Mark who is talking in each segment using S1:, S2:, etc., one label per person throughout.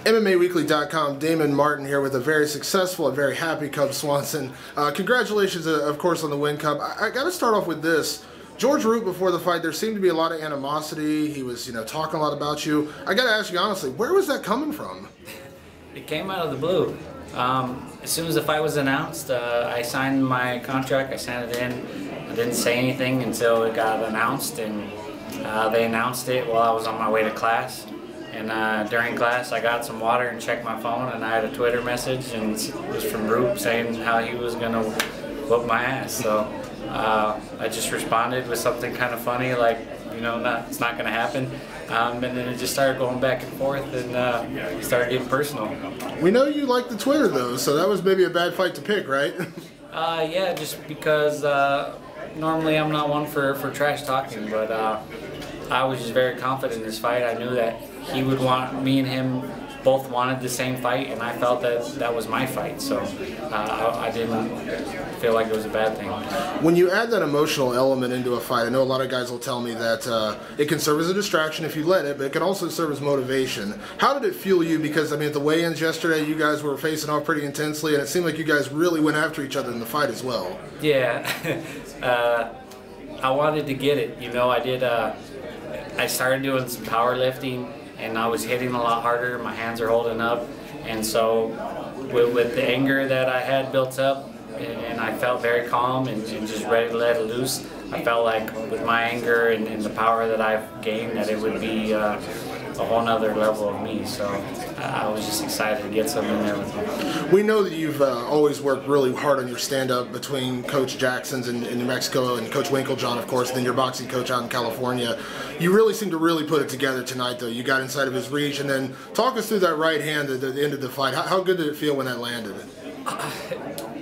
S1: MMAWeekly.com, Damon Martin here with a very successful and very happy Cub Swanson. Congratulations, of course, on the win, Cub. I got to start off with this. George Roop, before the fight, there seemed to be a lot of animosity. He was, talking a lot about you. I got to ask you honestly, where was that coming from?
S2: It came out of the blue. As soon as the fight was announced, I signed my contract. I sent it in. I didn't say anything until it got announced, and they announced it while I was on my way to class. And during class, I got some water and checked my phone, and I had a Twitter message, and it was from Roop saying how he was going to whoop my ass. So I just responded with something kind of funny, like, it's not going to happen. And then it just started going back and forth, and started getting personal.
S1: We know you like the Twitter, though, so that was maybe a bad fight to pick, right?
S2: Yeah, just because normally I'm not one for trash talking, but I was just very confident in this fight. I knew that he would want, me and him both wanted the same fight, and I felt that that was my fight, so I didn't feel like it was a bad thing.
S1: When you add that emotional element into a fight, I know a lot of guys will tell me that it can serve as a distraction if you let it, but it can also serve as motivation. How did it fuel you? Because, I mean, at the weigh-ins yesterday, you guys were facing off pretty intensely, and it seemed like you guys really went after each other in the fight as well.
S2: Yeah, I wanted to get it. I started doing some powerlifting, and I was hitting a lot harder. My hands are holding up, and so with the anger that I had built up, and I felt very calm and just ready to let it loose, I felt like with my anger and the power that I've gained, that it would be a whole nother level of me. So I was just excited to get something in there with him.
S1: We know that you've always worked really hard on your stand-up between Coach Jackson's in New Mexico and Coach Winklejohn, of course, and then your boxing coach out in California. You really seem to really put it together tonight, though. You got inside of his reach, and then talk us through that right hand at the end of the fight. How good did it feel when that landed?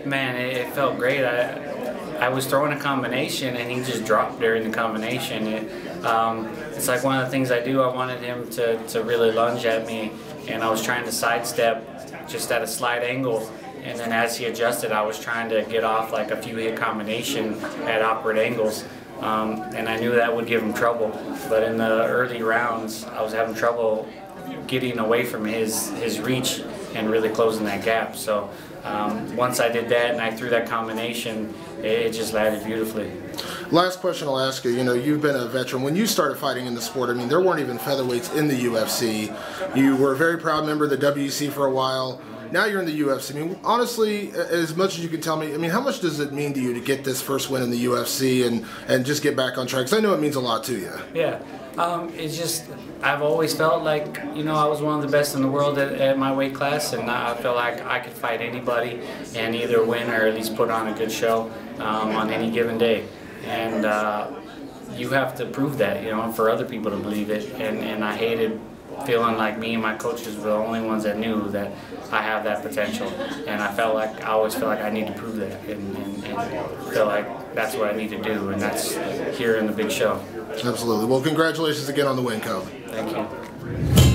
S2: Man, it felt great. I was throwing a combination, and he just dropped during the combination. It's like one of the things I do. I wanted him to really lunge at me, and I was trying to sidestep just at a slight angle. And then as he adjusted, I was trying to get off like a few hit combination at awkward angles. And I knew that would give him trouble. But in the early rounds, I was having trouble getting away from his reach and really closing that gap. So once I did that and I threw that combination, it just landed beautifully.
S1: Last question I'll ask you, you've been a veteran. When you started fighting in the sport, I mean, there weren't even featherweights in the UFC. You were a very proud member of the WEC for a while. Now you're in the UFC. I mean, honestly, as much as you can tell me, I mean, how much does it mean to you to get this first win in the UFC and just get back on track? Because I know it means a lot to you.
S2: Yeah. It's just, I've always felt like, I was one of the best in the world at my weight class, and I felt like I could fight anybody and either win or at least put on a good show on any given day. And you have to prove that, for other people to believe it. And I hated feeling like me and my coaches were the only ones that knew that I have that potential. And I always felt like I need to prove that and feel like that's what I need to do, and that's here in the big show.
S1: Absolutely. Well, congratulations again on the win, Cub.
S2: Thank you.